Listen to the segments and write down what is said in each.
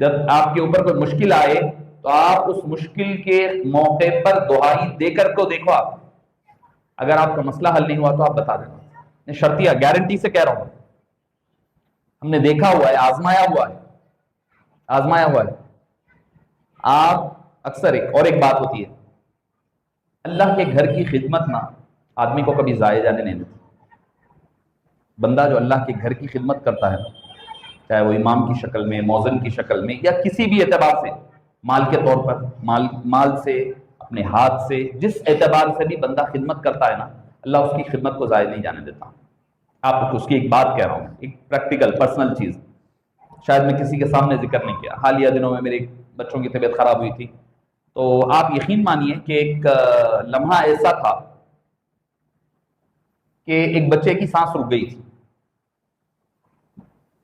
جب آپ کے اوپر کوئی مشکل آئے تو آپ اس مشکل کے موقع پر دعائی دے کر کو دیکھو. آپ اگر آپ کا مسئلہ حل نہیں ہوا تو آپ بتا دینا. میں شرطیہ گارنٹی سے کہہ رہا ہوں، ہم نے دیکھا ہوا ہے، آزمایا ہوا ہے. آپ اکثر ایک بات ہوتی ہے، اللہ کے گھر کی خدمت نہ آدمی کو کبھی ضائع جانے نہیں دیتی. بندہ جو اللہ کے گھر کی خدمت کرتا ہے، چاہے وہ امام کی شکل میں، مؤذن کی شکل میں، یا کسی بھی اعتبار سے، مال کے طور پر، مال سے، اپنے ہاتھ سے، جس اعتبار سے بھی بندہ خدمت کرتا ہے نا، اللہ اس کی خدمت کو ضائع نہیں جانے دیتا. آپ کو اس کی ایک بات کہہ رہا ہوں، ایک پریکٹیکل پرسنل چیز، شاید میں کسی کے سامنے ذکر نہیں کیا. حالیہ دنوں میں میرے بچوں کی طبیعت خراب ہوئی تھی، تو آپ یقین مانیے کہ ایک لمحہ ایسا تھا کہ ایک بچے کی سانس رک گئی تھی.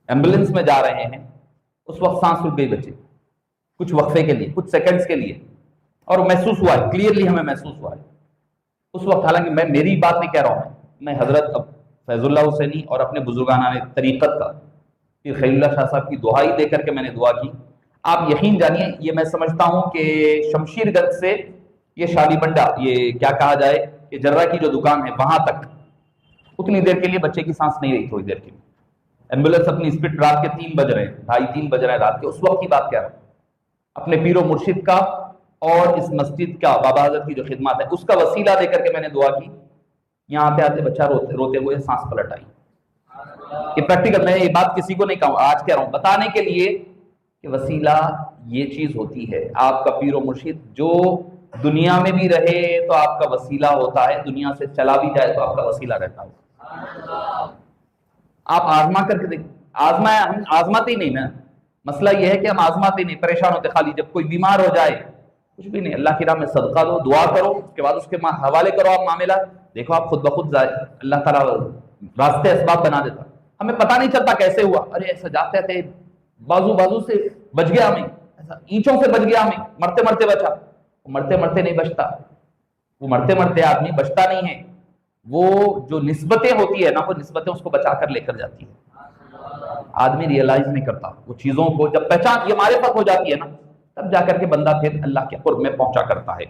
ایمبولینس میں جا رہے ہیں، اس وقت سانس رک گئی بچے، کچھ وقفے کے لیے، کچھ سیکنڈز کے لیے، اور محسوس ہوا ہے، کلیئرلی ہمیں محسوس ہوا ہے اس وقت. حالانکہ میں میری بات نہیں کہہ رہا ہوں، میں حضرت فیض اللہ حسینی اور اپنے بزرگانہ طریقت کا پھر خلیل اللہ شاہ صاحب کی دعائی دے کر کے میں نے دعا کی. آپ یقین جانیے، یہ میں سمجھتا ہوں کہ شمشیر گنج سے یہ شالی بنڈا، یہ کیا کہا جائے کہ جرہ کی جو دکان ہے وہاں تک اتنی دیر کے لیے بچے کی سانس نہیں رہی. تھوڑی دیر کے لیے ایمبولینس اپنی اسپیڈ، رات کے 3 بج رہے ہیں، 2:30-3 بج رہے ہیں رات کے، اس وقت کی بات کہہ رہا ہوں. اپنے پیر و مرشد کا اور اس مسجد کا، بابا حضرت کی جو خدمات ہے اس کا وسیلہ دے کر کے میں نے دعا کی. یہاں آتے آتے بچہ روتے ہوئے سانس پلٹ آئی. یہ پریکٹیکل، میں یہ بات کسی کو نہیں کہوں، آج کہہ رہا ہوں بتانے کے لیے کہ وسیلہ یہ چیز ہوتی ہے. آپ کا پیر و مرشد جو دنیا میں بھی رہے تو آپ کا وسیلہ ہوتا ہے، دنیا سے چلا بھی جائے تو آپ کا وسیلہ رہتا ہے. آپ آزما کر کے دیکھ، ہم آزماتے ہی نہیں نا. مسئلہ یہ ہے کہ ہم آزماتے نہیں، پریشان ہوتے خالی. جب کوئی بیمار ہو جائے کچھ بھی نہیں، اللہ کی راہ میں صدقہ دو، دعا کرو، اس کے بعد اس کے حوالے کرو آپ معاملات، دیکھو آپ خود بخود اللہ تعالیٰ راستے اسباب بنا دیتا. ہمیں پتہ نہیں چلتا کیسے ہوا، ارے ایسا جاتے تھے بازو سے بچ گیا، ہمیں ایسا اینچوں سے بچ گیا، ہمیں مرتے مرتے بچا. وہ مرتے مرتے نہیں بچتا، وہ مرتے مرتے آدمی بچتا نہیں ہے. وہ جو نسبتیں ہوتی ہے نا، وہ نسبتیں اس کو بچا کر لے کر جاتی ہیں. آدمی ریئلائز نہیں کرتا وہ چیزوں کو. جب پہچان یہ معرفت ہو جاتی ہے نا، تب جا کر کے بندہ پھر اللہ کے قرب میں پہنچا کرتا ہے.